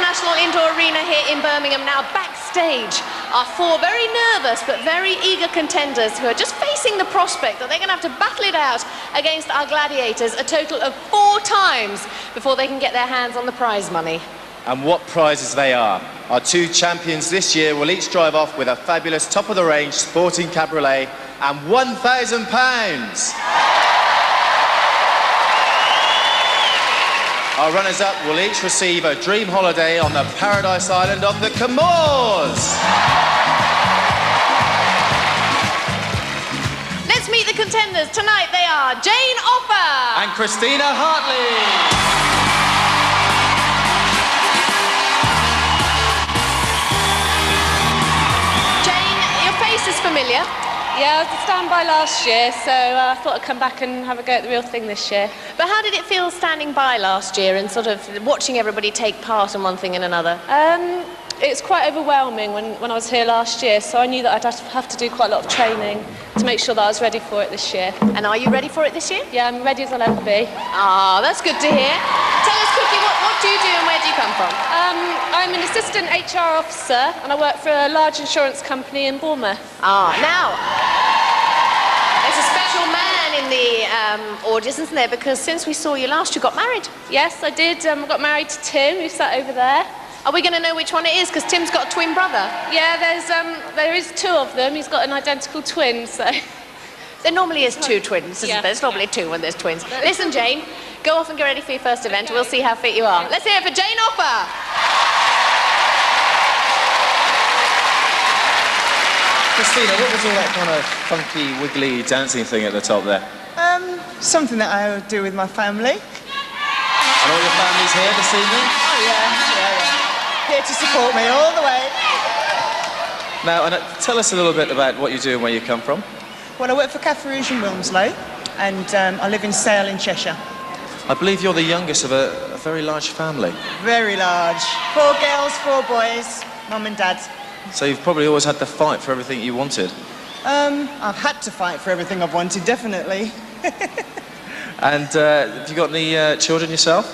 International Indoor Arena here in Birmingham. Now backstage are four very nervous but very eager contenders who are just facing the prospect that they're going to have to battle it out against our Gladiators a total of 4 times before they can get their hands on the prize money. And what prizes they are. Our 2 champions this year will each drive off with a fabulous top-of-the-range sporting cabriolet and £1,000. Our runners-up will each receive a dream holiday on the Paradise Island of the Comores. Let's meet the contenders. Tonight they are Jane Offer And Christina Hartley. Is familiar. Yeah, I was a standby last year, so I thought I'd come back and have a go at the real thing this year. But how did it feel standing by last year and sort of watching everybody take part in one thing and another? It's quite overwhelming when I was here last year, so I knew that I'd have to do quite a lot of training to make sure that I was ready for it this year. And are you ready for it this year? Yeah, I'm ready as I'll ever be. Ah, that's good to hear. Tell us quickly, what do you do and where do you come from? I'm an assistant HR officer and I work for a large insurance company in Bournemouth. Ah, now, there's a special man in the audience, isn't there? Because since we saw you last, you got married. Yes, I did. I got married to Tim, who sat over there. Are we going to know which one it is? Because Tim's got a twin brother. Yeah, there is 2 of them. He's got an identical twin, so... There normally is 2 twins, isn't yeah. there? It's normally 2 when there's twins. Listen, Jane, go off and get ready for your first event. We'll see how fit you are. Let's hear it for Jane Offer. Christina, what was all that kind of funky, wiggly dancing thing at the top there? Something that I do with my family. And all your family's here this evening? Oh, yeah. Here to support me all the way. Now, tell us a little bit about what you do and where you come from. Well, I work for Cafe Rouge in Wilmslow, and I live in Sale in Cheshire. I believe you're the youngest of a very large family. Very large. 4 girls, 4 boys, mum and dad. So you've probably always had to fight for everything you wanted. I've had to fight for everything I've wanted, definitely. And have you got any children yourself?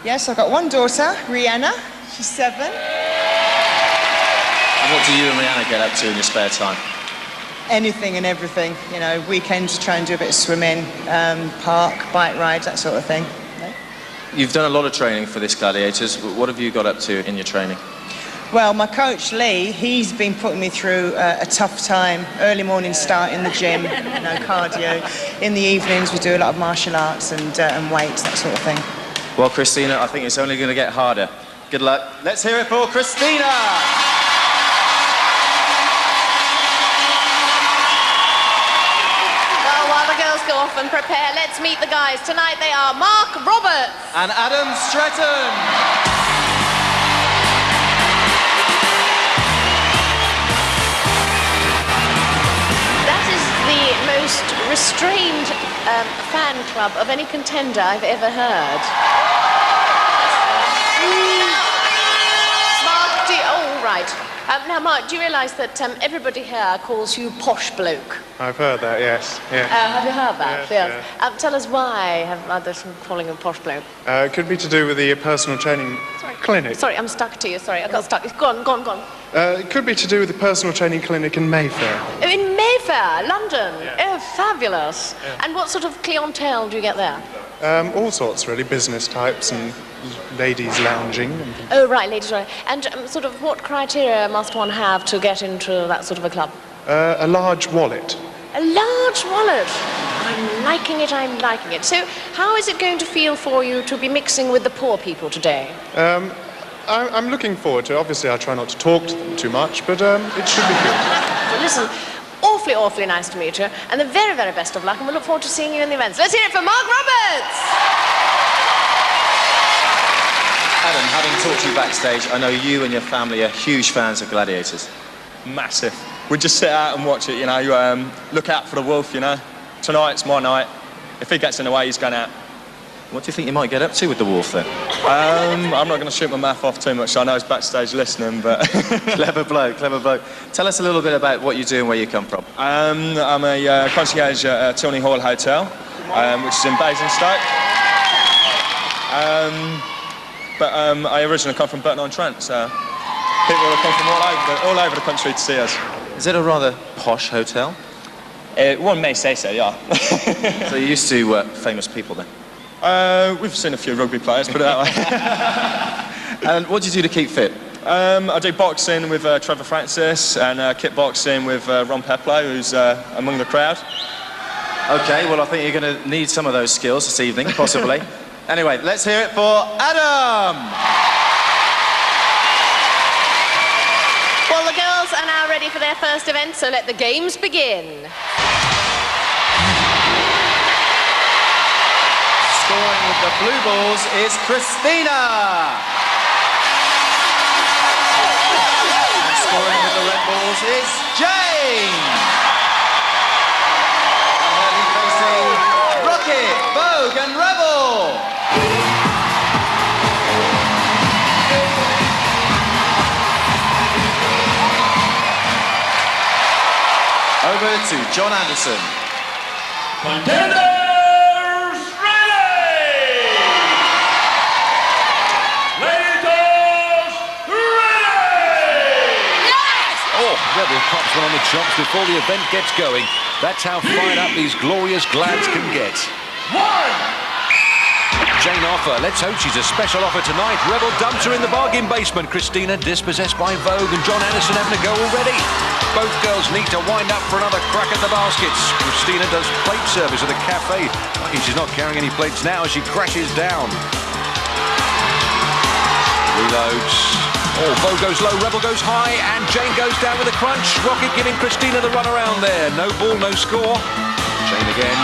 Yes, I've got 1 daughter, Rihanna. She's 7. And what do you and Rihanna get up to in your spare time? Anything and everything. You know, weekends try and do a bit of swimming, park, bike rides, that sort of thing. You've done a lot of training for this Gladiators. What have you got up to in your training? Well, my coach, Lee, he's been putting me through a tough time. Early morning start in the gym, you know, cardio. In the evenings, we do a lot of martial arts and weights, that sort of thing. Well, Christina, I think it's only going to get harder. Good luck. Let's hear it for Christina! Well, while the girls go off and prepare, let's meet the guys. Tonight they are Mark Roberts and Adam Stretton. Most restrained fan club of any contender I've ever heard. Mark, oh, right. Now, Mark, do you realise that everybody here calls you Posh Bloke? I've heard that, yes. Yeah. Have you heard that? Yes. Tell us why have others calling you Posh Bloke? It could be to do with the personal training clinic. Sorry, I'm stuck to you. Sorry, I got stuck. Go on. It could be to do with the personal training clinic in Mayfair. Oh, in Mayfair, London? Yeah. Oh, fabulous. Yeah. And what sort of clientele do you get there? All sorts, really. Business types and ladies lounging. Oh, right, ladies, right. And sort of what criteria must one have to get into that sort of a club? A large wallet. A large wallet. I'm liking it. So how is it going to feel for you to be mixing with the poor people today? I'm looking forward to it. Obviously, I try not to talk to them too much, but it should be good. Well, listen, awfully nice to meet you, and the very, very best of luck, and we look forward to seeing you in the events. Let's hear it for Mark Roberts! Adam, having talked to you backstage, I know you and your family are huge fans of Gladiators. Massive. We just sit out and watch it, you know. You, look out for the wolf, you know. Tonight's my night. If he gets in the way, he's going out. What do you think you might get up to with the wolf, then? I'm not going to shoot my mouth off too much, so I know he's backstage listening, but... Clever bloke. Tell us a little bit about what you do and where you come from. I'm a concierge at Tilney Hall Hotel, which is in Basingstoke. but I originally come from Burton-on-Trent, so people have come from all over the country to see us. Is it a rather posh hotel? One may say so, yeah. So you're used to famous people then? We've seen a few rugby players, put it that way. And what do you do to keep fit? I do boxing with Trevor Francis and kickboxing with Ron Peplow, who's among the crowd. Okay, well, I think you're going to need some of those skills this evening, possibly. Anyway, let's hear it for Adam! Well, the girls are now ready for their first event, so let the games begin. Scoring with the blue balls is Christina! And scoring with the red balls is Jane! Rocket, Vogue and Rebel! Over to John Anderson. Contenders ready! Gladiators ready! Yes! Oh, Rebel pops one on the chops before the event gets going. That's how fired up these glorious glads can get. Jane offer. Let's hope she's a special offer tonight. Rebel dumps her in the bargain basement. Christina dispossessed by Vogue and John Anderson having a go already. Both girls need to wind up for another crack at the baskets. Christina does plate service at a cafe. Lucky she's not carrying any plates now as she crashes down. Reloads. Oh, Vogue goes low, Rebel goes high, and Jane goes down with a crunch. Rocket giving Christina the run around there. No ball, no score. Jane again.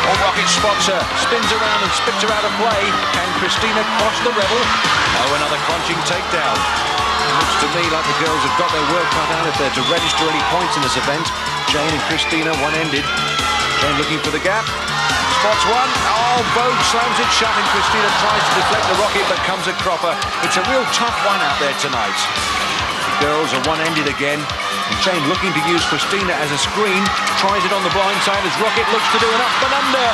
Oh, Rocket spots her, spins around and spits her out of play. Can Christina cross the Rebel? Oh, another crunching takedown. It looks to me like the girls have got their work cut out if they're to register any points in this event. Jane and Christina one-ended. Jane looking for the gap. Spots one. Oh, Vogue slams it shut and Christina tries to deflect the Rocket but comes a cropper. It's a real tough one out there tonight. The girls are one-ended again. And Jane looking to use Christina as a screen. Tries it on the blind side as Rocket looks to do an up and under.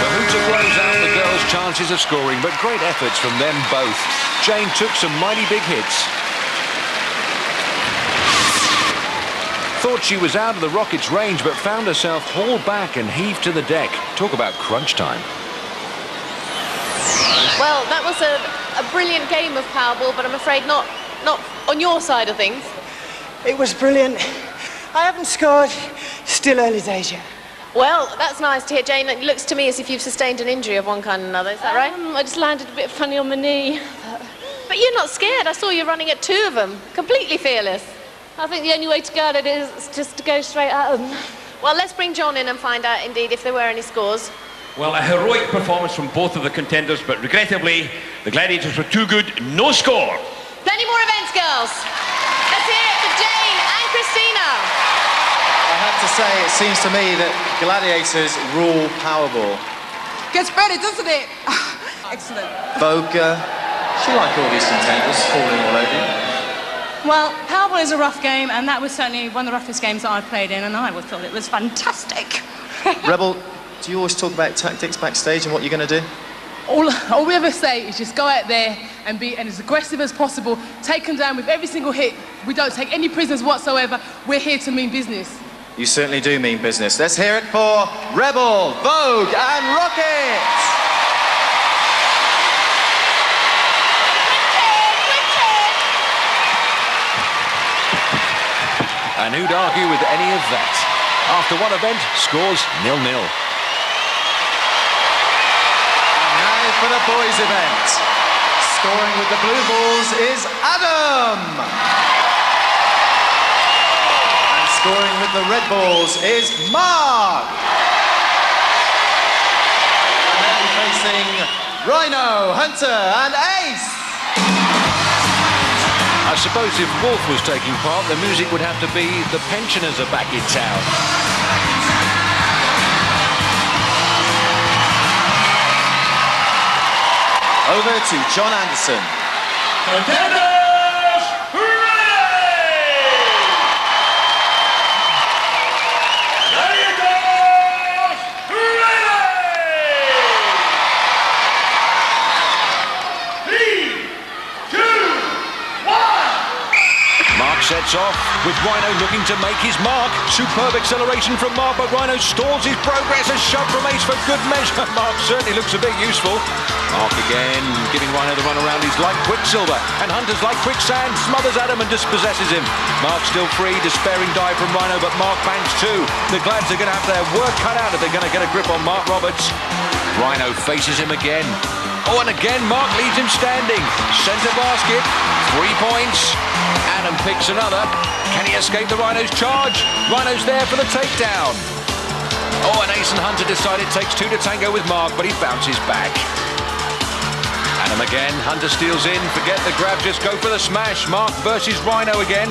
The hooter blows out the girls' chances of scoring, but great efforts from them both. Jane took some mighty big hits. Thought she was out of the Rocket's range, but found herself hauled back and heaved to the deck. Talk about crunch time. Well, that was a brilliant game of Powerball, but I'm afraid not on your side of things. It was brilliant. I haven't scored. Still early days yet. Well, that's nice to hear, Jane. It looks to me as if you've sustained an injury of one kind or another. Is that right? I just landed a bit funny on my knee. But you're not scared. I saw you running at two of them. Completely fearless. I think the only way to go at it is just to go straight at them. Well, let's bring John in and find out, indeed, if there were any scores. Well, a heroic performance from both of the contenders, but regrettably, the Gladiators were too good. No score. Plenty more events, girls. Let's hear it for Jane and Christina. I have to say, it seems to me that Gladiators rule Powerball. Gets better, doesn't it? Excellent. Vogue, she like all these contenders falling all over you. Well, Powerball is a rough game, and that was certainly one of the roughest games that I've played in, and I thought it was fantastic. Rebel, do you always talk about tactics backstage and what you're going to do? All we ever say is just go out there and be as aggressive as possible, take them down with every single hit. We don't take any prisoners whatsoever. We're here to mean business. You certainly do mean business. Let's hear it for Rebel, Vogue and Rocket! And who'd argue with any of that? After one event, scores 0-0. For the boys' event, scoring with the blue balls is Adam. And scoring with the red balls is Mark. And they'll be facing Rhino, Hunter and Ace. I suppose if Wolf was taking part, the music would have to be The Pensioners Are Back in Town. Over to John Anderson. Contenders ready! Gladiators ready! sets off with Rhino looking to make his mark. Superb acceleration from Mark, but Rhino stalls his progress. A shove from Ace for good measure. Mark certainly looks a bit useful. Mark again giving Rhino the run around. He's like Quicksilver, and Hunter's like quicksand. Smothers Adam and dispossesses him. Mark still free, despairing dive from Rhino, but Mark banks too. The Glads are going to have their work cut out if they're going to get a grip on Mark Roberts. Rhino faces him again. Oh, and again, Mark leaves him standing. Centre basket, 3 points. Adam picks another. Can he escape the Rhino's charge? Rhino's there for the takedown. Oh, and Ace and Hunter decide it takes 2 to tango with Mark, but he bounces back. Adam again, Hunter steals in. Forget the grab, just go for the smash. Mark versus Rhino again.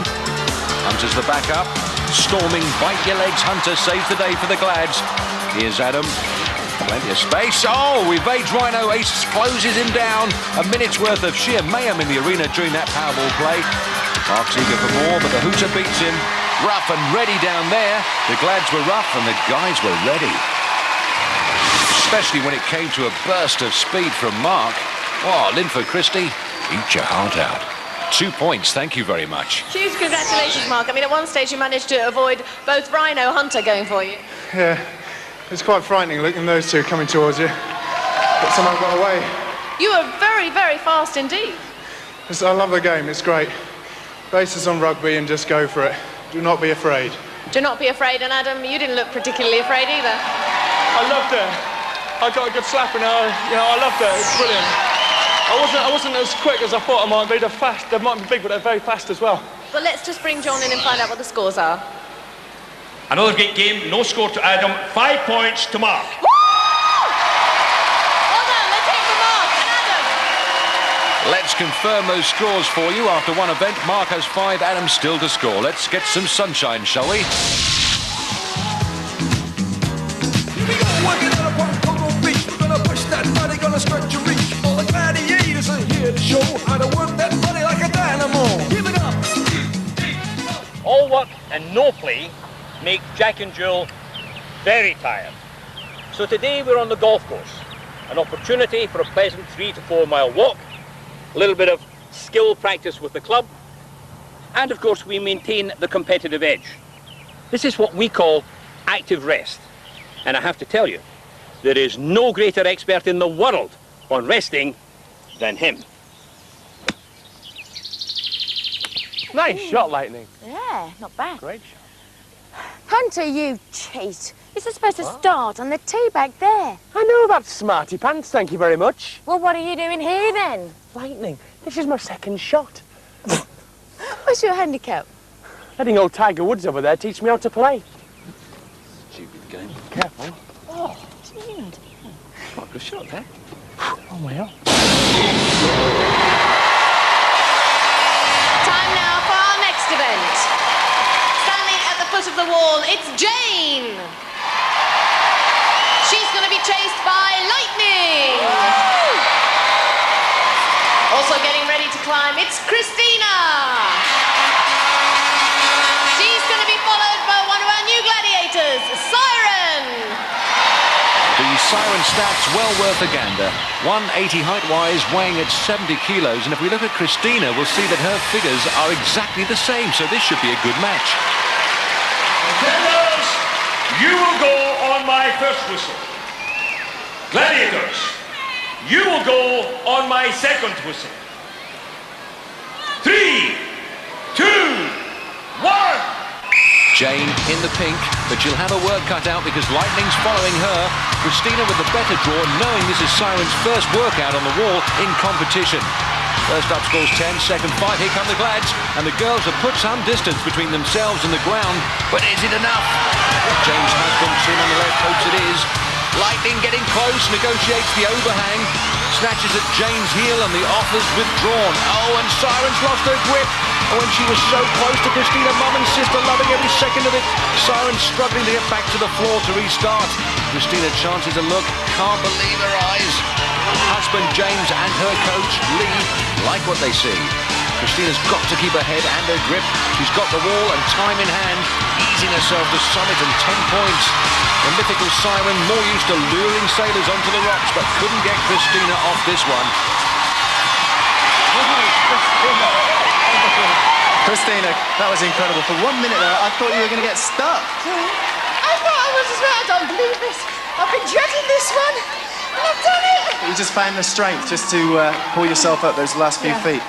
Hunter's the backup. Storming, bite your legs. Hunter saves the day for the Glads. Here's Adam. Plenty of space. Oh, evades Rhino. Ace closes him down. A minute's worth of sheer mayhem in the arena during that Powerball play. Mark's eager for more, but the Hooter beats him. Rough and ready down there. The Glads were rough and the guys were ready. Especially when it came to a burst of speed from Mark. Oh, Linford Christie, eat your heart out. 2 points, thank you very much. Huge congratulations, Mark. I mean, at one stage you managed to avoid both Rhino and Hunter going for you. Yeah, it's quite frightening looking at those two coming towards you. But somehow got away. You were very, very fast indeed. I love the game, it's great. Base us on rugby and just go for it. Do not be afraid. Do not be afraid, and Adam, you didn't look particularly afraid either. I loved it. I got a good slap and I loved it. It's brilliant. I wasn't as quick as I thought I might be. They're fast. They might be big, but they're very fast as well. But let's just bring John in and find out what the scores are. Another great game, no score to Adam, 5 points to Mark. Woo! Well done, let's take for Mark and Adam. Let's confirm those scores for you. After one event, Mark has 5, Adam still to score. Let's get some sunshine, shall we? Working on a pump, Cocoa Beach. We're gonna push that body, gonna stretch your reach. All the gladiators are here to show how to work that body like a dynamo. Give it up. All work and no play make Jack and Jill very tired. So today we're on the golf course. An opportunity for a pleasant 3 to 4 mile walk, a little bit of skill practice with the club, and of course we maintain the competitive edge. This is what we call active rest. And I have to tell you, there is no greater expert in the world on resting than him. Nice shot, Lightning. Yeah, not bad. Great shot. Hunter, you cheat. This is supposed to start on the tee back there. I know about smarty pants, thank you very much. Well, what are you doing here then? Lightning, this is my second shot. What's your handicap? Letting old Tiger Woods over there teach me how to play. Stupid game. Careful. Oh, weird. Quite a good shot there. Oh, well. Time now for our next event. Standing at the foot of the wall, it's Jane. She's going to be chased by Lightning. Also getting ready to climb, it's Christina. She's going to be followed by one of our new gladiators, Siren. The Siren stats well worth a gander. 180 height-wise, weighing at 70 kilos. And if we look at Christina, we'll see that her figures are exactly the same. So this should be a good match. Contenders, you will go on my first whistle. Gladiators, you will go on my second whistle. 3, 2, 1. Jane in the pink, but she'll have her work cut out because Lightning's following her. Christina with the better draw, knowing this is Siren's first workout on the wall in competition. First up scores 10, second 5, here come the Glads, and the girls have put some distance between themselves and the ground, but is it enough? James Husband's in on the left, hopes it is. Lightning getting close, negotiates the overhang, snatches at Jane's heel and the offer's withdrawn. Oh, and Siren's lost her grip. When she was so close to Christina, mum and sister loving every second of it. Siren's struggling to get back to the floor to restart. Christina chances a look, can't believe her eyes. Husband James and her coach Lee like what they see. Christina's got to keep her head and her grip. She's got the wall and time in hand, easing herself to summit and 10 points. The mythical Siren, more used to luring sailors onto the rocks, but couldn't get Christina off this one. Christina, that was incredible. For 1 minute there, I thought you were going to get stuck. I thought I was as well. I don't believe this. I've been dreading this one, and I've done it. You just found the strength just to pull yourself up those last few feet.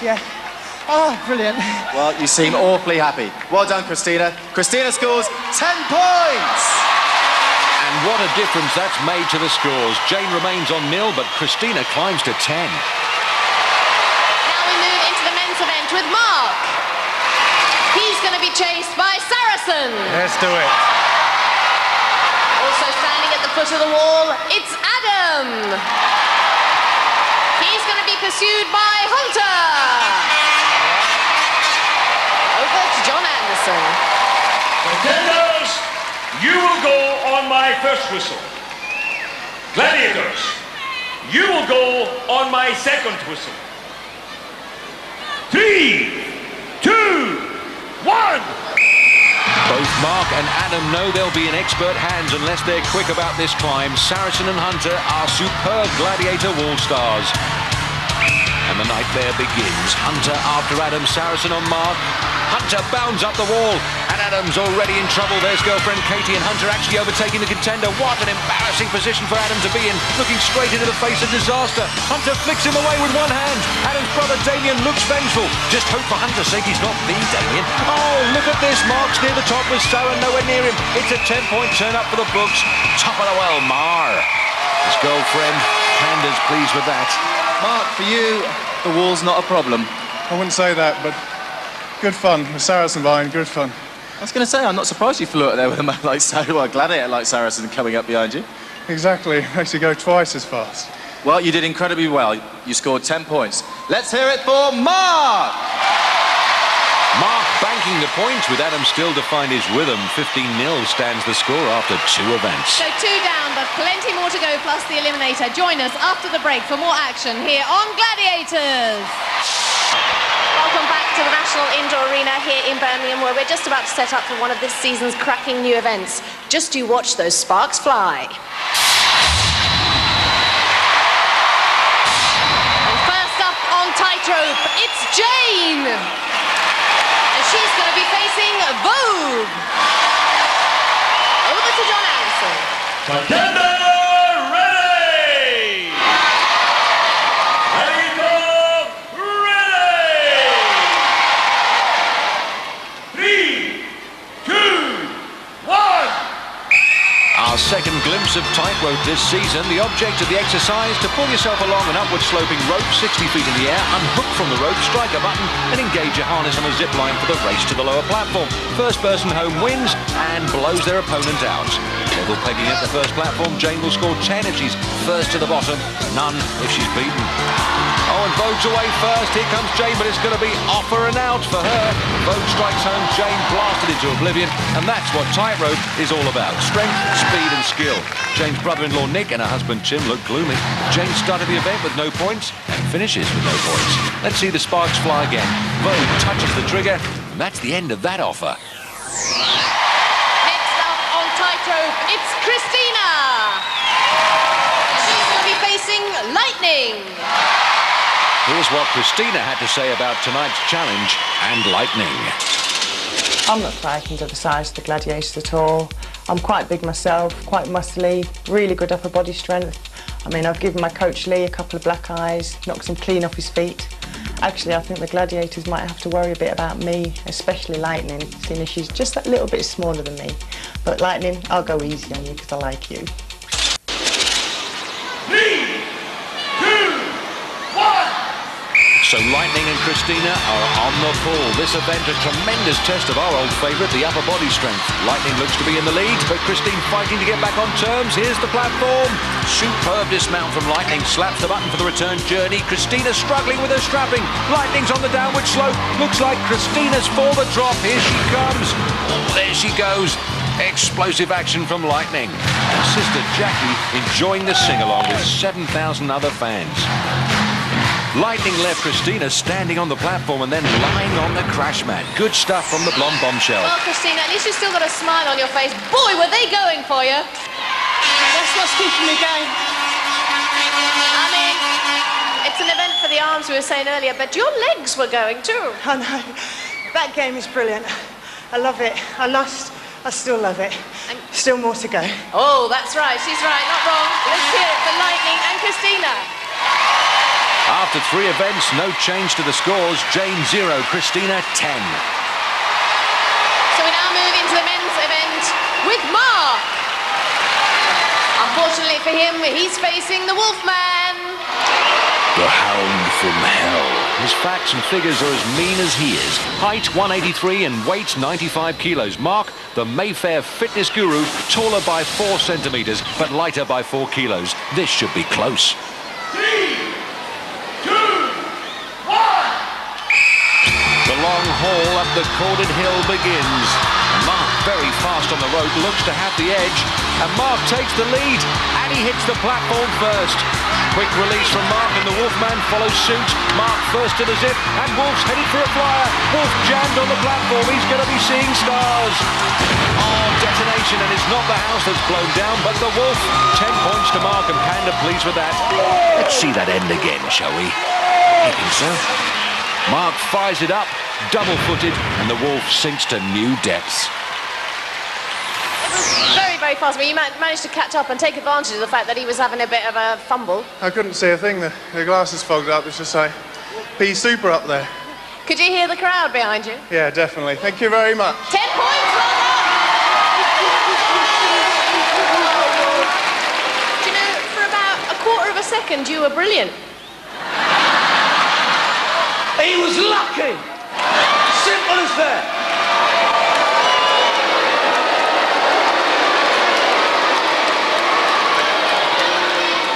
Yeah. Oh, brilliant. Well, you seem awfully happy. Well done, Christina. Christina scores 10 points. And what a difference that's made to the scores. Jane remains on 0, but Christina climbs to 10. Now we move into the men's event with Mark. He's going to be chased by Saracen. Let's do it. Also standing at the foot of the wall, it's Adam. He's going to be pursued by Hunter. Over to John Anderson. Contenders, you will go on my first whistle. Gladiators, you will go on my second whistle. 3, 2, 1. Both Mark and Adam know they'll be in expert hands unless they're quick about this climb. Saracen and Hunter are superb gladiator wall stars. And the nightmare begins. Hunter after Adam, Saracen on Mark. Hunter bounds up the wall, and Adam's already in trouble. There's girlfriend Katie, and Hunter actually overtaking the contender. What an embarrassing position for Adam to be in, looking straight into the face of disaster. Hunter flicks him away with one hand. Adam's brother Damien looks vengeful. Just hope for Hunter's sake he's not the Damien. Oh, look at this. Mark's near the top with Sarah nowhere near him. It's a 10-point turn up for the books. Top of the well, Mar. His girlfriend, Canda's pleased with that. Mark, for you, the wall's not a problem. I wouldn't say that, but good fun. With Saracen behind, good fun. I was going to say, I'm not surprised you flew out there with a man like Saracen, well, a gladiator like Saracen coming up behind you. Exactly. Makes you go twice as fast. Well, you did incredibly well. You scored 10 points. Let's hear it for Mark! Mark banking the points with Adam still to find his rhythm. 15-0 stands the score after 2 events. So 2 down, but plenty more to go, plus the eliminator. Join us after the break for more action here on Gladiators. Welcome back to the National Indoor Arena here in Birmingham, where we're just about to set up for one of this season's cracking new events. Just you watch those sparks fly. And first up on tightrope, it's Jane. And she's going to be facing Vogue. Over to John Anderson. Contender ready! ready! 3, 2, 1! Our second glimpse of tightrope this season. The object of the exercise, to pull yourself along an upward sloping rope 60 feet in the air, unhook from the rope, strike a button and engage your harness on a zip line for the race to the lower platform. First person home wins and blows their opponent out. Level pegging at the first platform, Jane will score 10 if she's first to the bottom, none if she's beaten. Oh, and Vogue's away first. Here comes Jane, but it's going to be offer and out for her. Vogue strikes home, Jane blasted into oblivion, and that's what tightrope is all about. Strength, speed and skill. Jane's brother-in-law Nick and her husband Tim look gloomy. Jane started the event with no points and finishes with no points. Let's see the sparks fly again. Vogue touches the trigger, and that's the end of that offer. Next up on tightrope, it's Christina. She's going to be facing Lightning. Here's what Christina had to say about tonight's challenge and Lightning. I'm not frightened of the size of the Gladiators at all. I'm quite big myself, quite muscly, really good upper body strength. I mean, I've given my coach Lee a couple of black eyes, knocked him clean off his feet. Actually, I think the Gladiators might have to worry a bit about me, especially Lightning, seeing as she's just that little bit smaller than me. But Lightning, I'll go easy on you because I like you. 3, 2, 1! So Lightning and Christina are on the pull. This event a tremendous test of our old favourite, the upper body strength. Lightning looks to be in the lead, but Christine fighting to get back on terms. Here's the platform. Superb dismount from Lightning. Slaps the button for the return journey. Christina struggling with her strapping. Lightning's on the downward slope. Looks like Christina's for the drop. Here she comes. Oh, there she goes. Explosive action from Lightning. And sister Jackie enjoying the sing-along with 7,000 other fans. Lightning left Christina standing on the platform and then lying on the crash mat. Good stuff from the blonde bombshell. Well, Christina, at least you've still got a smile on your face. Boy, were they going for you. That's what's keeping me going. I mean, it's an event for the arms we were saying earlier, but your legs were going too. I know. That game is brilliant. I love it. I lost. I still love it. Still more to go. Oh, that's right. She's right. Not wrong. Let's hear it for Lightning and Christina. After 3 events, no change to the scores. Jane 0, Christina 10. So we now move into the men's event with Mark. Unfortunately for him, he's facing the Wolfman. The Hound from Hell. His facts and figures are as mean as he is. Height 183 and weight 95 kilos. Mark, the Mayfair fitness guru, taller by 4 centimetres, but lighter by 4 kilos. This should be close. 3, 2, 1. The long haul up the corded hill begins. Mark, very fast on the rope, looks to have the edge, and Mark takes the lead, and he hits the platform first. Quick release from Mark, and the Wolfman follows suit. Mark first to the zip, and Wolf's headed for a flyer. Wolf jammed on the platform. He's going to be seeing stars. Oh, detonation, and it's not the house that's blown down, but the Wolf. 10 points to Mark, and Panda pleased with that. Let's see that end again, shall we? I think so. Mark fires it up, double-footed, and the Wolf sinks to new depths. It was very, very fast, but you managed to catch up and take advantage of the fact that he was having a bit of a fumble. I couldn't see a thing. The glasses fogged up. It's just like pea super up there. Could you hear the crowd behind you? Yeah, definitely. Thank you very much. 10 points, well done! Do you know, for about a quarter of a second, you were brilliant. He was lucky. Simple as that.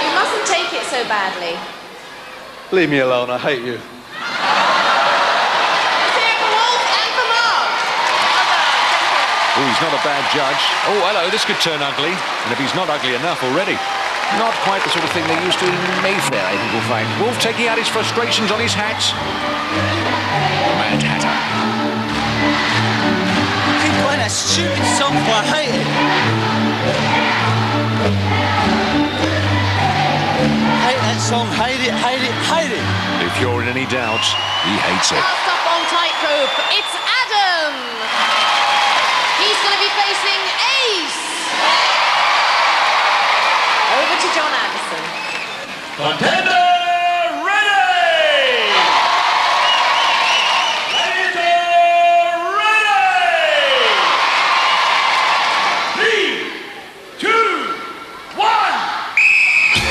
You mustn't take it so badly. Leave me alone. I hate you. Oh, he's not a bad judge. Oh, hello, this could turn ugly. And if he's not ugly enough already. Not quite the sort of thing they used to in Mayfair, I think we'll find. Wolf taking out his frustrations on his hats. Mad Hatter. Keep playing that stupid song, I hate it. Hate that song, hate it, hate it, hate it. If you're in any doubt, he hates it. Last up on tightrope, it's Adam. He's going to be facing Ace. Over to John Anderson. Contender ready! Gladiator ready! 3, 2, 1.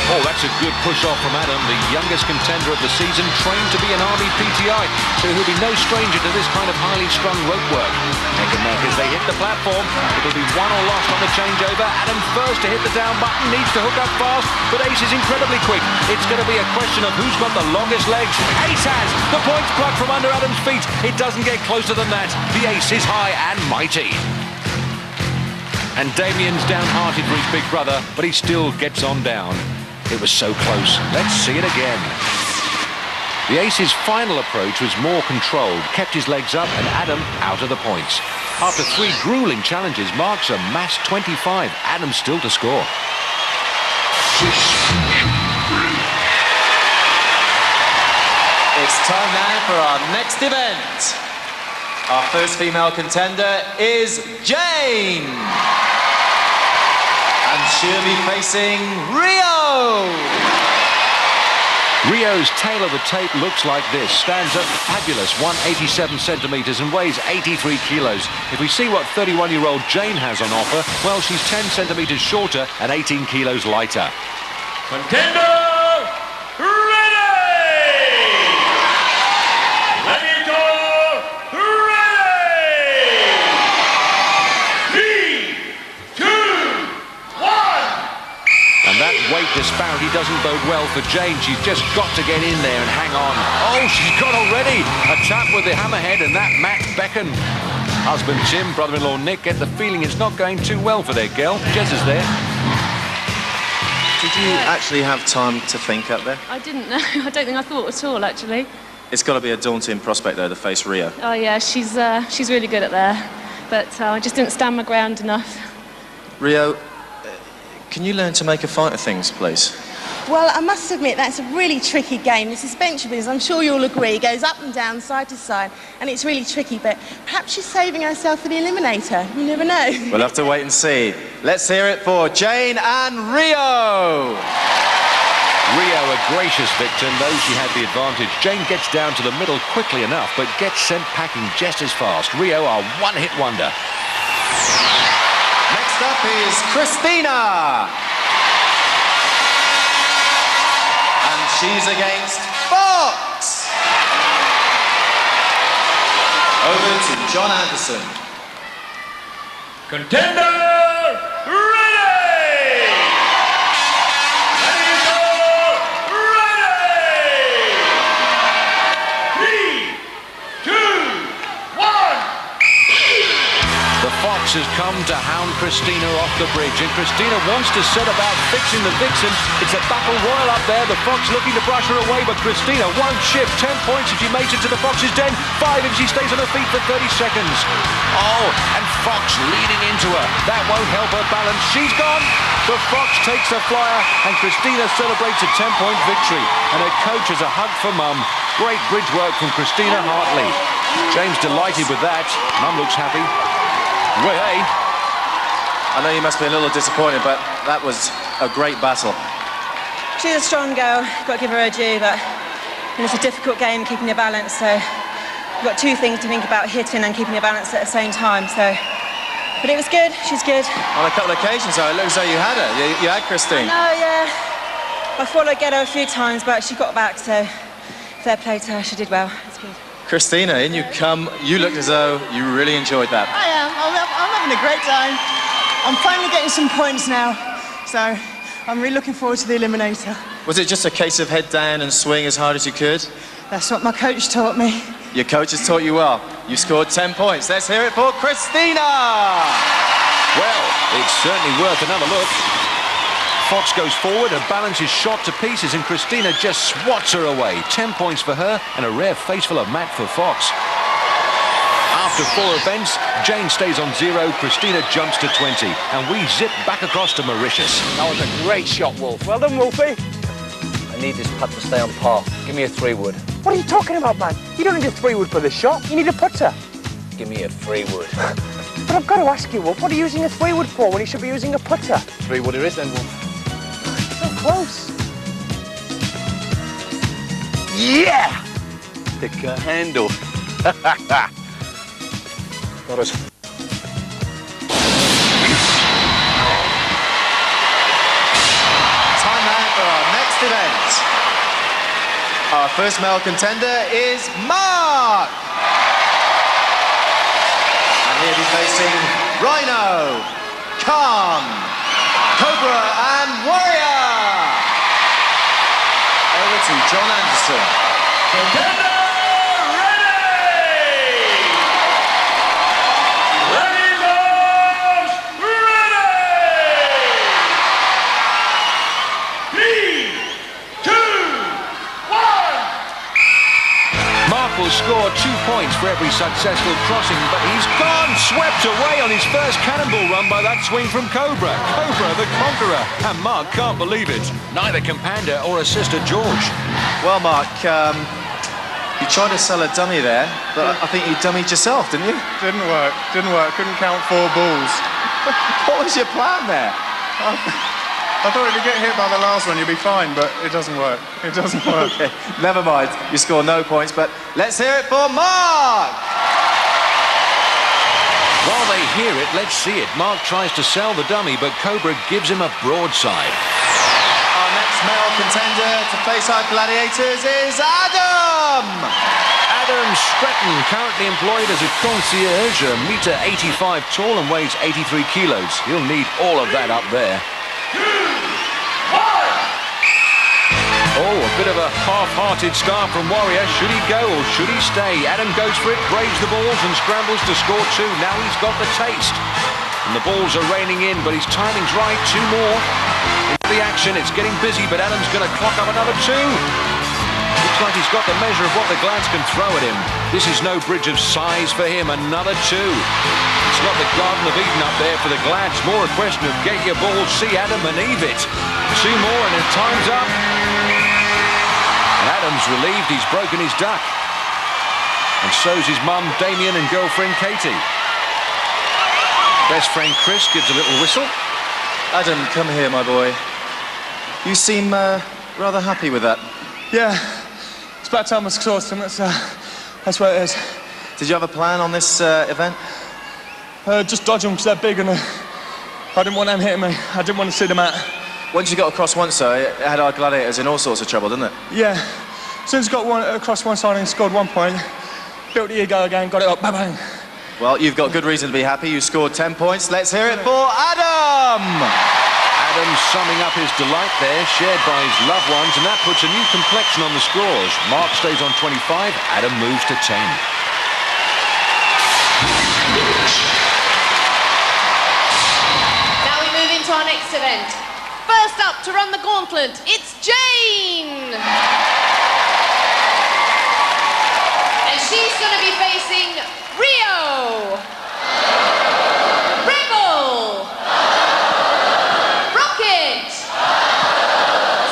Oh, that's a good push-off from Adam, the youngest contender of the season, trained to be an Army PTI, so he'll be no stranger to this kind of highly strung rope work. Neck and neck as they hit the platform. It'll be won or lost on the changeover. Adam first to hit the down button, needs to hook up fast, but Ace is incredibly quick. It's going to be a question of who's got the longest legs. Ace has! The point's plucked from under Adam's feet. It doesn't get closer than that. The Ace is high and mighty. And Damien's downhearted for his big brother, but he still gets on down. It was so close. Let's see it again. The Ace's final approach was more controlled, kept his legs up, and Adam out of the points. After 3 grueling challenges, Mark's a mass 25. Adam's still to score. It's time now for our next event. Our first female contender is Jane. And she'll be facing Rio. Rio's tail of the tape looks like this. Stands up fabulous, 187 centimetres and weighs 83 kilos. If we see what 31-year-old Jane has on offer, well, she's 10 centimetres shorter and 18 kilos lighter. Contender ready! Gladiator ready! 3, 2, 1. And that weight disparity doesn't bode well for Jane. She's just got to get in there and hang on. Oh, she's got already. A tap with the hammerhead and that Matt Becken. Husband Jim, brother-in-law Nick get the feeling it's not going too well for their girl. Jez is there. Did you actually have time to think up there? I didn't know. I don't think I thought at all, actually. It's got to be a daunting prospect, though, to face Rio. Oh, yeah, she's really good at there. But I just didn't stand my ground enough. Rio, can you learn to make a fight of things, please? Well, I must admit that's a really tricky game. The suspension business, I'm sure you'll agree, goes up and down, side to side, and it's really tricky, but perhaps she's saving herself for the eliminator. You never know. We'll have to wait and see. Let's hear it for Jane and Rio. Rio, a gracious victim, though she had the advantage. Jane gets down to the middle quickly enough, but gets sent packing just as fast. Rio, a one-hit wonder. Next up is Christina. And she's against Fox. Over to John Anderson. Contender ready! Ready! 3, 2, 1. The Fox has come to hound Christina off the bridge, and Christina wants to set about fixing the Vixen. It's a battle royal up there. The Fox looking to brush her away, but Christina won't shift. 10 points if she makes it to the Fox's den. 5 if she stays on her feet for 30 seconds. Oh, and Fox leading into her. That won't help her balance. She's gone. The Fox takes a flyer, and Christina celebrates a 10-point victory. And her coach has a hug for Mum. Great bridge work from Christina Hartley. James delighted with that. Mum looks happy. Way. I know you must be a little disappointed, but that was a great battle. She's a strong girl, got to give her her due, but it's a difficult game keeping your balance, so you've got two things to think about, hitting and keeping your balance at the same time, so. But it was good, she's good. On a couple of occasions, though, it looks as though you had her. You had Christine. No, yeah. I thought I'd get her a few times, but she got back, so fair play to her, she did well. It's good. Christina, in you come. You looked as though you really enjoyed that. I am. I'm having a great time. I'm finally getting some points now, so I'm really looking forward to the eliminator. Was it just a case of head down and swing as hard as you could? That's what my coach taught me. Your coach has taught you well. You scored 10 points. Let's hear it for Christina! Well, it's certainly worth another look. Fox goes forward, her balance is shot to pieces, and Christina just swats her away. 10 points for her, and a rare faceful of mat for Fox. After 4 events, Jane stays on 0, Christina jumps to 20, and we zip back across to Mauritius. That was a great shot, Wolf. Well done, Wolfie. I need this putt to stay on par. Give me a 3-wood. What are you talking about, man? You don't need a 3-wood for this shot. You need a putter. Give me a 3-wood. But I've got to ask you, Wolf, what are you using a 3-wood for when you should be using a putter? 3-wood there is then, Wolf. So close. Yeah! Pick a handle. Not as... Time now for our next event. Our first male contender is Mark. And he'll be facing Rhino, Khan, Cobra and Warrior. Over to John Anderson. Contender ready! Gladiators ready! 3, 2, 1. Mark will score 2 points for every successful crossing, but he's gone, swept away on his first cannonball run by that swing from Cobra. Cobra, the conqueror, and Mark can't believe it. Neither can Panda or her sister George. Well, Mark, you tried to sell a dummy there, but I think you dummied yourself, didn't you? Didn't work. Couldn't count 4 balls. What was your plan there? I thought if you get hit by the last one, you'd be fine, but it doesn't work. It doesn't work. Okay, never mind. You score no points, but let's hear it for Mark! While they hear it, let's see it. Mark tries to sell the dummy, but Cobra gives him a broadside. Our next male contender to face our Gladiators is Adam! Adam Stretton, currently employed as a concierge, 1.85 meters tall and weighs 83 kilos. He'll need all of that up there. Oh, a bit of a half-hearted start from Warrior. Should he go or should he stay? Adam goes for it, braves the balls and scrambles to score 2. Now he's got the taste. And the balls are raining in, but his timing's right. 2 more. Into the action, it's getting busy, but Adam's going to clock up another 2. Looks like he's got the measure of what the Glads can throw at him. This is no bridge of size for him. Another 2. It's not the Garden of Eden up there for the Glads. More a question of get your ball, see Adam and Eve it. 2 more and his time's up. And Adam's relieved he's broken his duck. And so's his mum, Damien, and girlfriend, Katie. Best friend, Chris, gives a little whistle. Adam, come here, my boy. You seem rather happy with that. Yeah, it's about time I scored some. That's what it is. Did you have a plan on this event? Just dodge them because they're big and I didn't want them hitting me. I didn't want to see them out. Once you got across once, though, it had our Gladiators in all sorts of trouble, didn't it? Yeah. As soon as I got across one side and scored 1 point, built the ego again, got it up, bang, bang. Well, you've got good reason to be happy. You scored 10 points. Let's hear it for Adam! Adam summing up his delight there, shared by his loved ones, and that puts a new complexion on the scores. Mark stays on 25, Adam moves to 10. Now we move into our next event. First up to run the gauntlet, it's Jane! And she's going to be facing Rio, Rebel, Rocket,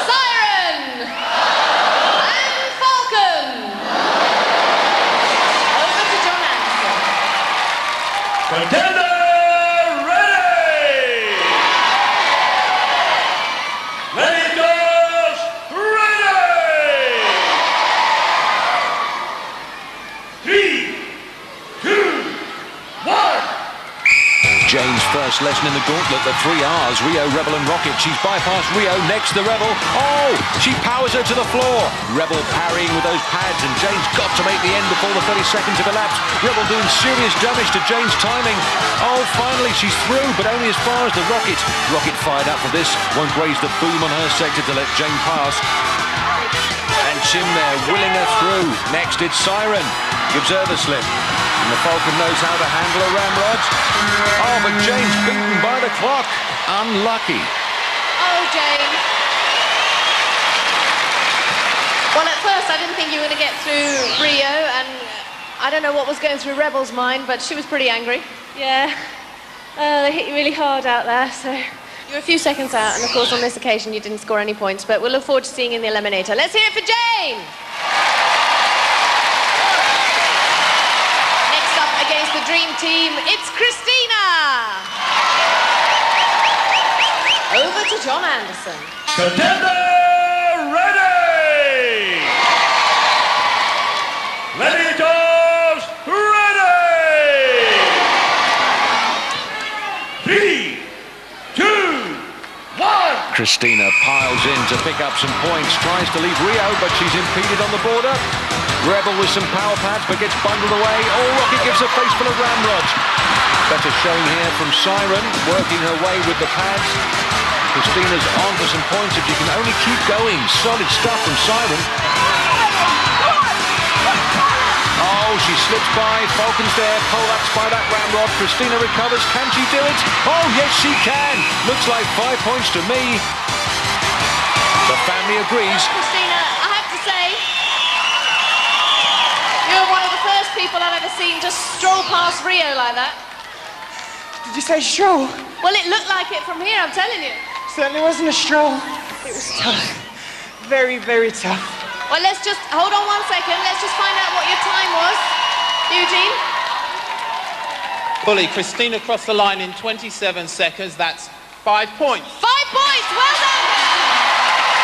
Siren, and Falcon. Over to John Anderson. Contender ready! Gladiators ready! 3, 2, 1. Jane's first lesson in the gauntlet, the 3 R's, Rio, Rebel and Rocket. She's bypassed Rio, next the Rebel. Oh, she powers her to the floor. Rebel parrying with those pads, and Jane's got to make the end before the 30 seconds have elapsed. Rebel doing serious damage to Jane's timing. Oh, finally she's through, but only as far as the Rocket. Rocket fired up for this, won't raise the boom on her sector to let Jane pass. And Tim there, willing her through. Next it's Siren, gives her the slip. And the Falcon knows how to handle a ramrod. Oh, but Jane's beaten by the clock. Unlucky. Oh, Jane. Well, at first I didn't think you were going to get through Rio, and I don't know what was going through Rebel's mind, but she was pretty angry. Yeah, they hit you really hard out there, so... You're a few seconds out, and of course on this occasion you didn't score any points, but we'll look forward to seeing you in the Eliminator. Let's hear it for Jane! Next up against the Dream Team, it's Christina! Over to John Anderson. Contender ready! Gladiators ready! 3, 2, 1. Christina piles in to pick up some points, tries to leave Rio, but she's impeded on the border. Rebel with some power pads, but gets bundled away. Oh, Rocket gives a face full of ramrods. Better showing here from Siren, working her way with the pads. Christina's on for some points if she can only keep going. Solid stuff from Siren. Oh, she slips by. Falcon's there. Poleaxed by that ramrod. Christina recovers. Can she do it? Oh, yes, she can. Looks like 5 points to me. The family agrees. Christina, I have to say, you're one of the first people I've ever seen just stroll past Rio like that. Did you say stroll? Well, it looked like it from here, I'm telling you. Certainly wasn't a stroll. It was tough. Very, very tough. Well, let's just, hold on 1 second. Let's just find out what your time was. Eugene? Bully, Christina crossed the line in 27 seconds. That's 5 points. 5 points, well done.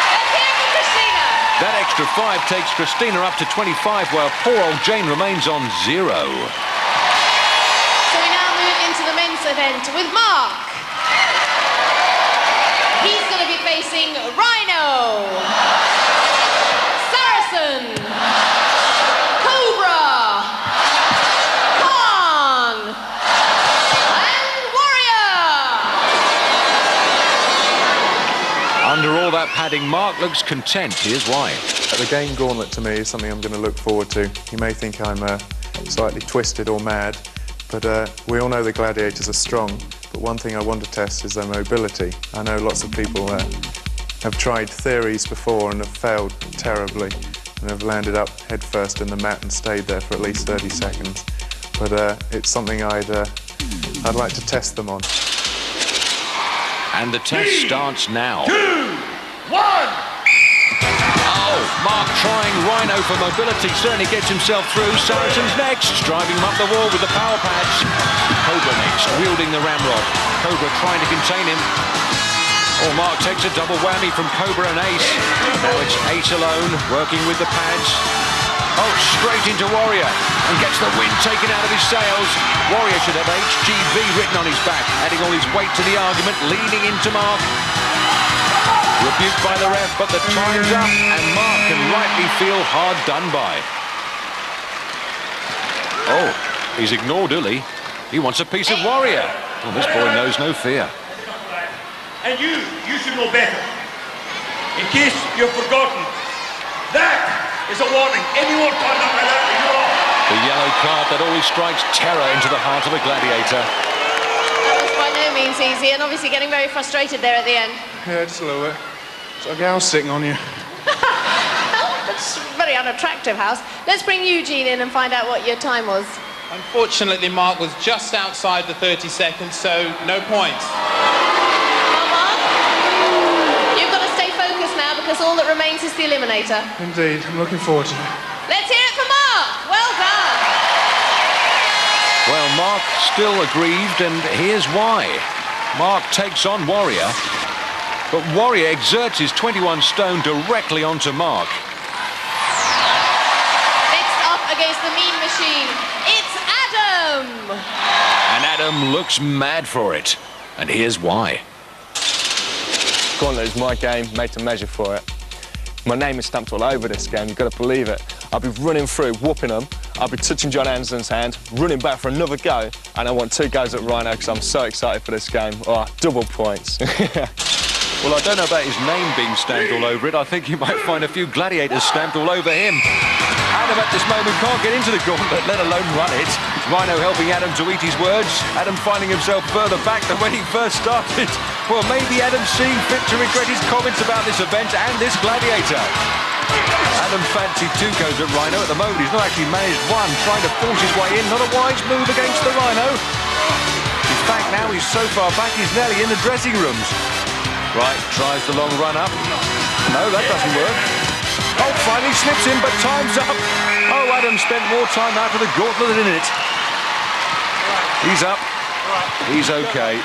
Let's hear it for Christina. That extra 5 takes Christina up to 25, while poor old Jane remains on 0. So we now move into the men's event with Mark. He's going to be facing Rhino, Saracen, Cobra, Khan, and Warrior. Under all that padding, Mark looks content. Here's why. The game gauntlet to me is something I'm going to look forward to. You may think I'm slightly twisted or mad, but we all know the Gladiators are strong. But one thing I want to test is their mobility. I know lots of people have tried theories before and have failed terribly. and have landed up head first in the mat and stayed there for at least 30 seconds. But it's something I'd like to test them on. And the test starts now. 2, 1. Oh, Mark trying Rhino for mobility, certainly gets himself through. Saracen's next, driving him up the wall with the power pads. Cobra next, wielding the ramrod. Cobra trying to contain him. Oh, Mark takes a double whammy from Cobra and Ace. Now it's Ace alone, working with the pads. Oh, straight into Warrior, and gets the wind taken out of his sails. Warrior should have HGV written on his back, adding all his weight to the argument, leaning into Mark. Rebuked by the ref, but the time's up, and Mark can rightly feel hard done by. Oh, he's ignored Uli. He wants a piece of Warrior. Well, this boy knows no fear. And you should know better. In case you've forgotten, that is a warning. Any more conduct like that, you're off. The yellow card that always strikes terror into the heart of a gladiator. That was by no means easy, and obviously getting very frustrated there at the end. Yeah, just a little bit. It's like a gal sitting on you. That's very unattractive, House. Let's bring Eugene in and find out what your time was. Unfortunately, Mark was just outside the 30 seconds, so no points. Well, Mark, you've got to stay focused now because all that remains is the eliminator. Indeed, I'm looking forward to it. Let's hear it for Mark. Well done. Well, Mark still aggrieved, and here's why. Mark takes on Warrior, but Warrior exerts his 21 stone directly onto Mark. Next up against the mean machine, it's Adam. And Adam looks mad for it, and here's why. Gauntlet is my game, made to measure for it. My name is stamped all over this game, you've got to believe it. I'll be running through, whooping them, I'll be touching John Anderson's hand, running back for another go, and I want 2 goes at Rhino because I'm so excited for this game. Oh, double points. Well, I don't know about his name being stamped all over it. I think you might find a few gladiators stamped all over him. Adam at this moment can't get into the gauntlet, let alone run it. Rhino helping Adam to eat his words. Adam finding himself further back than when he first started. Well, maybe Adam's seeing fit to regret his comments about this event and this gladiator. Adam fancied 2 goes at Rhino. At the moment, he's not actually managed one, trying to force his way in. Not a wise move against the Rhino. In fact, now he's so far back, he's nearly in the dressing rooms. Right, tries the long run up. No, that doesn't work. Oh, finally slips in, but time's up. Oh, Adam spent more time out of the gauntlet than in it. He's up. He's okay.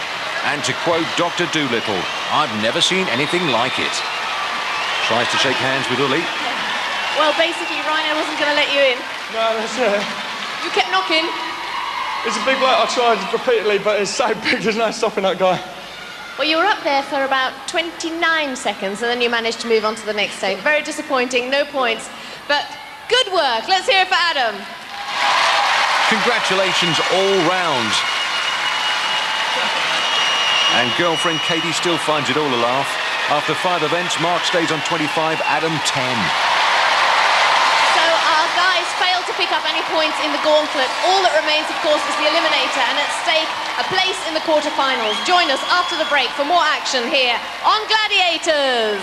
And to quote Dr. Doolittle, I've never seen anything like it. Tries to shake hands with Uli. Well, basically, Rhino wasn't going to let you in. No, that's it. You kept knocking. It's a big bloke. I tried repeatedly, but it's so big, there's no stopping that guy. Well, you were up there for about 29 seconds, and then you managed to move on to the next stage. Very disappointing, no points. But good work. Let's hear it for Adam. Congratulations all round. And girlfriend Katie still finds it all a laugh. After 5 events, Mark stays on 25, Adam 10. So our guys failed to pick up any points in the gauntlet. All that remains, of course, is the eliminator, and at stake, a place in the quarterfinals. Join us after the break for more action here on Gladiators.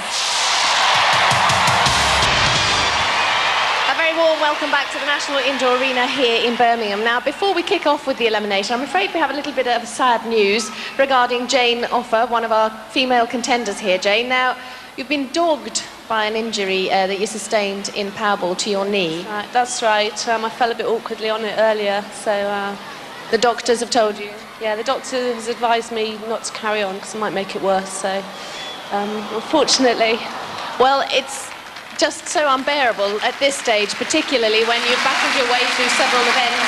A very warm welcome back to the National Indoor Arena here in Birmingham. Now, before we kick off with the eliminator, I'm afraid we have a little bit of sad news regarding Jane Offer, one of our female contenders here. Jane, now, you've been dogged by an injury that you sustained in Powerball to your knee. That's right. I fell a bit awkwardly on it earlier, so... The doctors have told you? Yeah, the doctor has advised me not to carry on because it might make it worse, so... unfortunately... Well, it's just so unbearable at this stage, particularly when you've battled your way through several events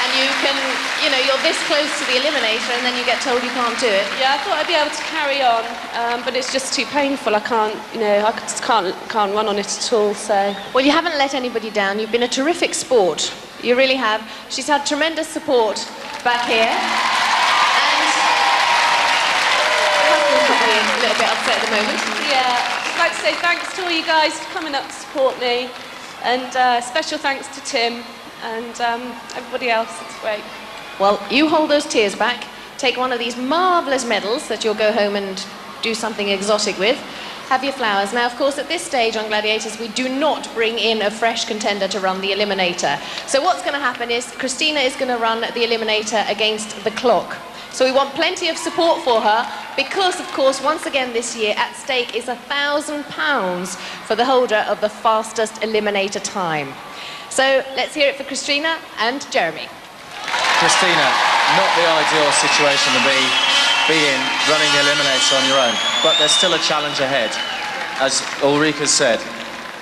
and you can, you know, you're this close to the eliminator and then you get told you can't do it. Yeah, I thought I'd be able to carry on, but it's just too painful. I can't, you know, I just can't run on it at all, so... Well, you haven't let anybody down. You've been a terrific sport. You really have. She's had tremendous support back here. And her husband's probably a little bit upset at the moment. Yeah. I'd like to say thanks to all you guys for coming up to support me, and special thanks to Tim and everybody else. It's great. Well, you hold those tears back, take one of these marvellous medals that you'll go home and do something exotic with, have your flowers. Now, of course, at this stage on Gladiators, we do not bring in a fresh contender to run the Eliminator. So what's going to happen is Christina is going to run the Eliminator against the clock. So we want plenty of support for her because, of course, once again this year at stake is £1,000 for the holder of the fastest Eliminator time. So let's hear it for Christina and Jeremy. Christina, not the ideal situation to be in running the Eliminator on your own, but there's still a challenge ahead. As Ulrika said,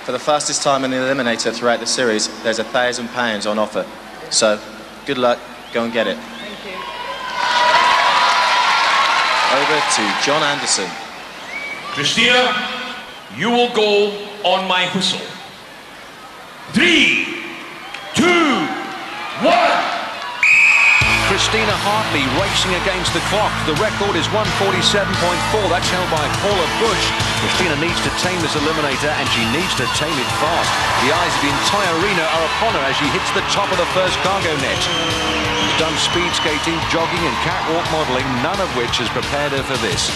for the fastest time in the Eliminator throughout the series, there's £1,000 on offer. So, good luck, go and get it. Thank you. Over to John Anderson. Christina, you will go on my whistle. 3, 2, 1. Christina Hartley racing against the clock. The record is 147.4. That's held by Paula Bush. Christina needs to tame this Eliminator, and she needs to tame it fast. The eyes of the entire arena are upon her as she hits the top of the first cargo net. She's done speed skating, jogging and catwalk modelling, none of which has prepared her for this.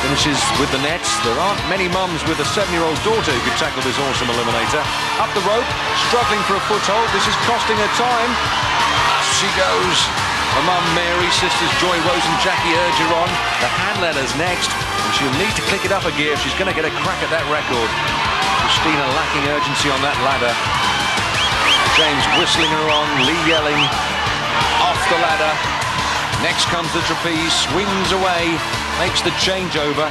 Finishes with the nets. There aren't many mums with a 7-year-old daughter who could tackle this awesome Eliminator. Up the rope, struggling for a foothold. This is costing her time. Up she goes. Her mum Mary, sisters Joy, Rose and Jackie urge her on. The hand ladder's next, and she'll need to click it up a gear if she's going to get a crack at that record. Christina lacking urgency on that ladder. James whistling her on, Lee yelling. Off the ladder. Next comes the trapeze, swings away, makes the changeover.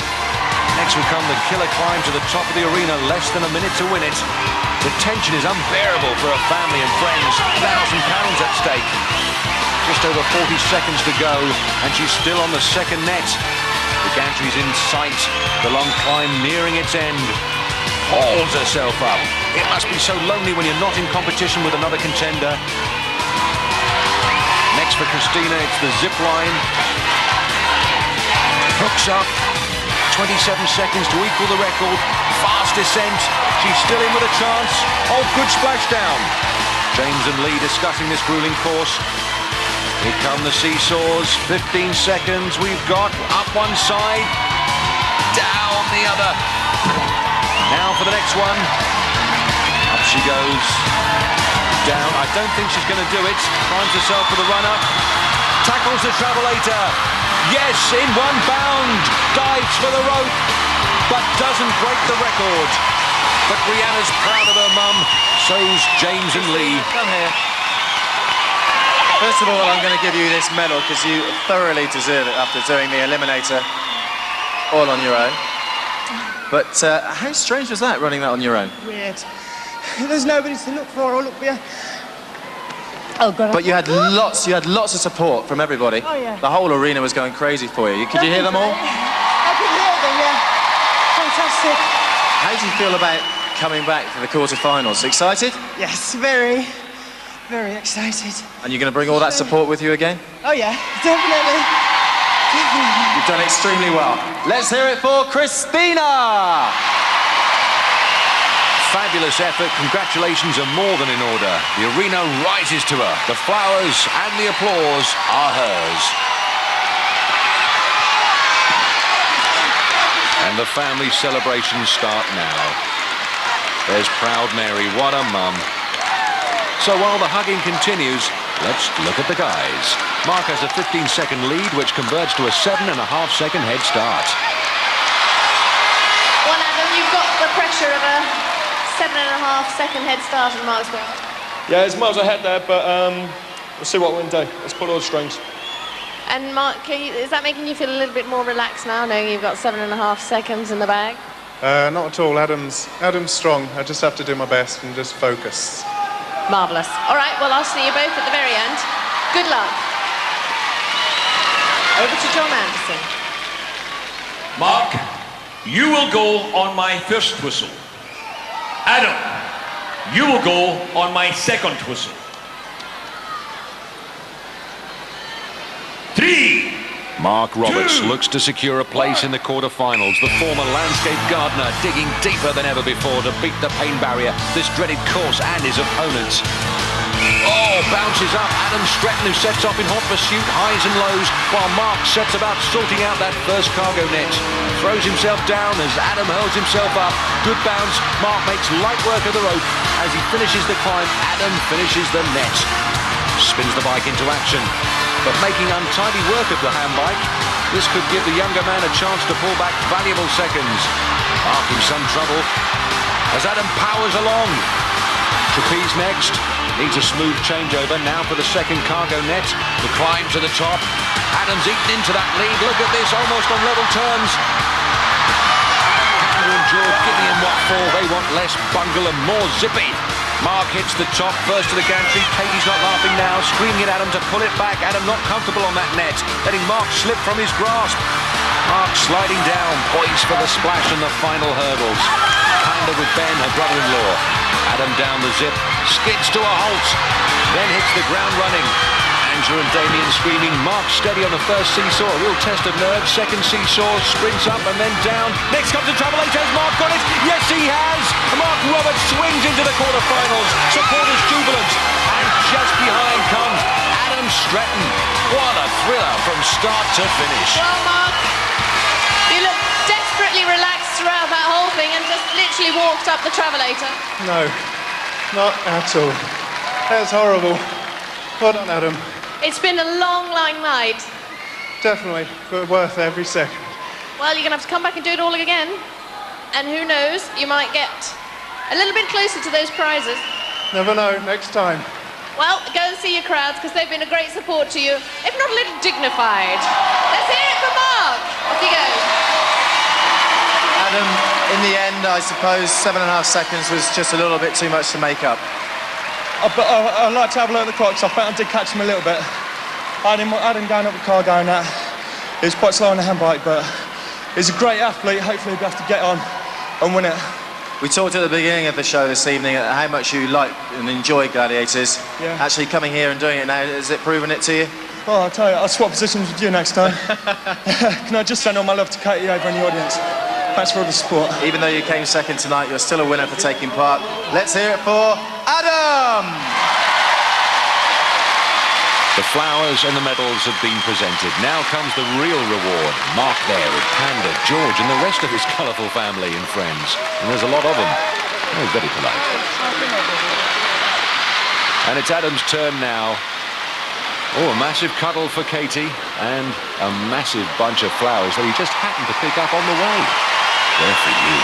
Next will come the killer climb to the top of the arena, less than a minute to win it. The tension is unbearable for her family and friends. £1,000 at stake. Just over 40 seconds to go, and she's still on the second net. The gantry's in sight, the long climb nearing its end. Hauls herself up. It must be so lonely when you're not in competition with another contender. Next for Christina, it's the zip line. Hooks up. 27 seconds to equal the record. Fast descent. She's still in with a chance. Oh, good splashdown. James and Lee discussing this grueling course. Here come the seesaws, 15 seconds we've got, up one side, down the other. Now for the next one. Up she goes, down, I don't think she's going to do it, finds herself for the run-up, tackles the travelator, yes, in one bound, dives for the rope, but doesn't break the record. But Rihanna's proud of her mum, so's James and Lee. Come here. First of all, I'm going to give you this medal because you thoroughly deserve it after doing the Eliminator all on your own. But how strange was that, running that on your own? Weird. There's nobody to look for or look behind. Oh, God. But you had lots of support from everybody. Oh, yeah. The whole arena was going crazy for you. Could you hear them all? I could hear them, yeah. Fantastic. How do you feel about coming back for the quarterfinals? Excited? Yes, very, very excited. And you're going to bring all that support with you again? Oh, yeah, definitely. You've done extremely well. Let's hear it for Christina! Fabulous effort, congratulations are more than in order. The arena rises to her. The flowers and the applause are hers. And the family celebrations start now. There's proud Mary, what a mum. So while the hugging continues, let's look at the guys. Mark has a 15-second lead, which converts to a 7.5-second head start. Well, Adam, you've got the pressure of a 7.5-second head start on Mark's world. Yeah, there's miles ahead there, but we'll see what we can do. Let's pull all the strings. And Mark, is that making you feel a little bit more relaxed now, knowing you've got 7.5 seconds in the bag? Not at all. Adam's strong. I just have to do my best and just focus. Marvellous. All right, well, I'll see you both at the very end. Good luck. Over to John Anderson. Mark, you will go on my first whistle. Adam, you will go on my second whistle. 3. Mark Roberts looks to secure a place in the quarterfinals. The former landscape gardener digging deeper than ever before to beat the pain barrier, this dreaded course and his opponents. Oh, bounces up. Adam Stretton, who sets off in hot pursuit, highs and lows, while Mark sets about sorting out that first cargo net. Throws himself down as Adam hurls himself up. Good bounce. Mark makes light work of the rope. As he finishes the climb, Adam finishes the net. Spins the bike into action, but making untidy work of the handbike. This could give the younger man a chance to pull back valuable seconds. Mark in some trouble as Adam powers along. Trapeze next. Needs a smooth changeover now for the second cargo net. The climb to the top. Adam's eaten into that lead. Look at this, almost on level terms. Andrew and George giving him what for. They want less bungle and more zippy. Mark hits the top, first to the gantry. Katie's not laughing now, screaming at Adam to pull it back. Adam not comfortable on that net, letting Mark slip from his grasp. Mark sliding down, poised for the splash and the final hurdles. Kinder with Ben, her brother-in-law. Adam down the zip, skids to a halt, then hits the ground running. Angela and Damien screaming. Mark steady on the first seesaw, a real test of nerves. Second seesaw, sprints up and then down. Next comes the Travelators. Mark got it. Yes, he has. Mark Roberts swings into the quarterfinals. Supporters jubilant. And just behind comes Adam Stretton. What a thriller from start to finish. Well, Mark, you look desperately relaxed throughout that whole thing and just literally walked up the Travelator. No, not at all. That was horrible. Well done, Adam. It's been a long night. Definitely, but worth every second. Well, you're going to have to come back and do it all again. And who knows, you might get a little bit closer to those prizes. Never know, next time. Well, go and see your crowds, because they've been a great support to you, if not a little dignified. Let's hear it for Mark. Off you go. Adam, in the end, I suppose 7.5 seconds was just a little bit too much to make up. I like to have a look at the clock, so I found I did catch him a little bit. I didn't going up the cargo and that. He was quite slow on the handbike, but he's a great athlete. Hopefully he'll be able to get on and win it. We talked at the beginning of the show this evening how much you like and enjoy Gladiators. Yeah. Actually coming here and doing it now, has it proven it to you? Well, I'll tell you, I'll swap positions with you next time. Can I just send all my love to Katie over in the audience? Thanks for all the support. Even though you came second tonight, you're still a winner for taking part. Let's hear it for Adam! The flowers and the medals have been presented. Now comes the real reward. Mark there with Panda, George and the rest of his colourful family and friends. And there's a lot of them. Oh, very polite. And it's Adam's turn now. Oh, a massive cuddle for Katie and a massive bunch of flowers that he just happened to pick up on the way. There for you.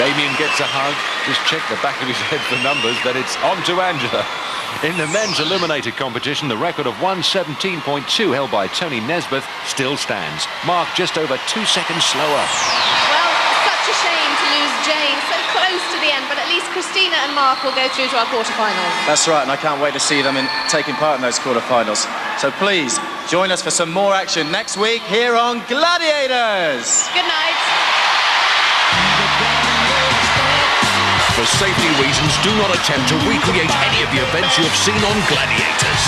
Damien gets a hug. Just check the back of his head for numbers. Then it's on to Angela. In the men's eliminated competition, the record of 1:17.2 held by Tony Nesbitt still stands. Mark just over 2 seconds slower. Well, such a shame to lose Jane so close to the end, but at least Christina and Mark will go through to our quarterfinals. That's right, and I can't wait to see them taking part in those quarterfinals. So please, join us for some more action next week here on Gladiators. Good night. For safety reasons, do not attempt to recreate any of the events you have seen on Gladiators.